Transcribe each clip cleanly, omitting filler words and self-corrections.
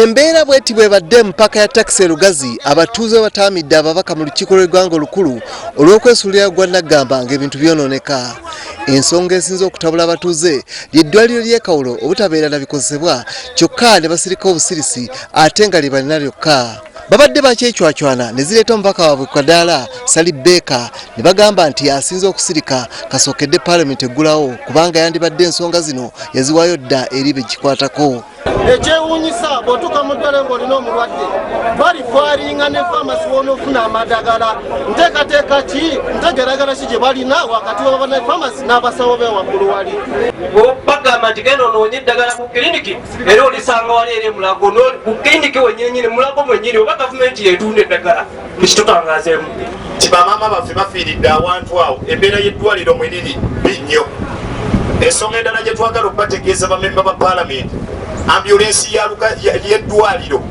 Embeera bweti bwebadde mpaka ya taxi Lugazi abatuuze batamidde ababaka mu lukiiko lw'eggwanga olukulu olw'okwesuulira gwa Nagamba ng'ebintu byonooneka. Ensonga esinze okutabula abatuuze ly'eddwaliro ly'e Kawolo obutabeera na bikozesebwa kyokka ne basirika obusirisi ate nga lye balina lyokka. Babadde bakyecwacwana ne zireeta omubaka waabwe ku kadaala Salibeka ne bagamba nti asinze okusirika kasookedde Parliament eggulawo kubanga yandibadde ensonga zino yaziwaayo dda eri begikwatako. Ekyewuunyisa bw'otuuka mu ddwaliro ng'olina omulwadde balifaalinga ne famasi w'onoofuna amadagala nteekateeka ki ntegeragala ki gye balina wakati wa ne famasi n'abasawo be waggulu wali. Bagamba nti genda onoonye eddagala ku kiriniki era olisanga wali eri mulago ku kiriniki wennyini mulago mwennyini oba gavumenti yeetunda eddagala ekitutangazeemu. Bamaama baffe bafiiridde awantu awo embeera y'eddwaliro mwenini binnyo. Ensonga endala gye twagala okubategeeza bamemba ba Parliament ambulensi y'eddwaliro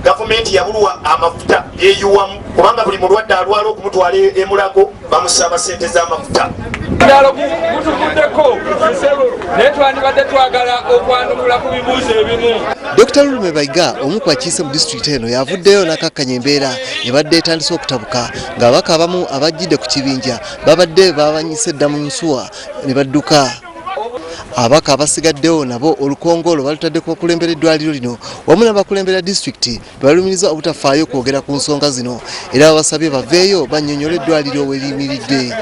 gavumenti yabulwa amafuta eyuwamu kubanga buli mulwadde alwala okumutwala emulago bamusaba ssente z'amafuta. Dalo mutuvuddeko naye twandibadde twagala okwanukula ku bibuuzo ebimu. Dr. Lumebayiga omu ku bakiise mu disitulikiti eno yavuddeyo n'akakkanya embeera ebadde etandise okutabuka ng'abaka abamu abajjidde ku kibinja babadde babanyise dda mu nsuwa ne badduka. Abaka abasigaddewo nabo olukongolo balutaddeko okulembera eddwaliro lino wamu n'abakulembera disitulikiti babalumiriza obutafaayo kwogera ku nsonga zino era babasabye baveeyo bannyonnyola eddwaliro we liyimiridde.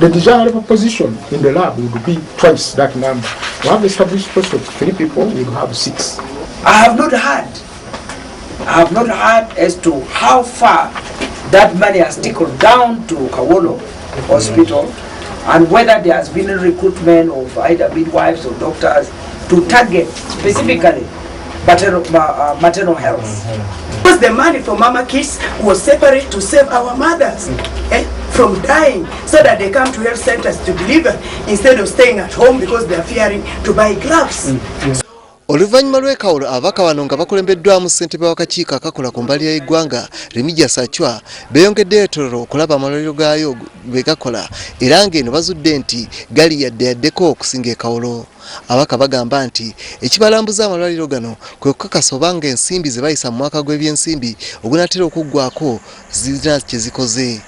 The desirable position in the lab would be twice that number. We have established post of 3 people, we will have 6. I have not heard as to how far that money has trickled down to Kawolo Hospital and whether there has been a recruitment of either midwives or doctors to target specifically maternal health. Because the money for Mama Kids was separate to save our mothers from dying so that they come to health centers to deliver instead of staying at home because they are fearing to buy gloves. Oluvannyuma lw'e Kawolo ababaka bano nga bakulembeddwamu ssentebe w'akakiiko akakola ku mbalirira y'eggwanga Sachwa beeyongeddeyo etolero okulaba amalwaliro gaayo bwe gakola era ng'eno bazudde nti gali yaddeyaddeko okusinga e Kawolo. Ababaka bagamba nti ekibalambuza amalwaliro gano kwe kukakasa oba ng'ensimbi ze bayisa mu mwaka gw'ebyensimbi ogunaatera okuggwako zirina kye zikoze.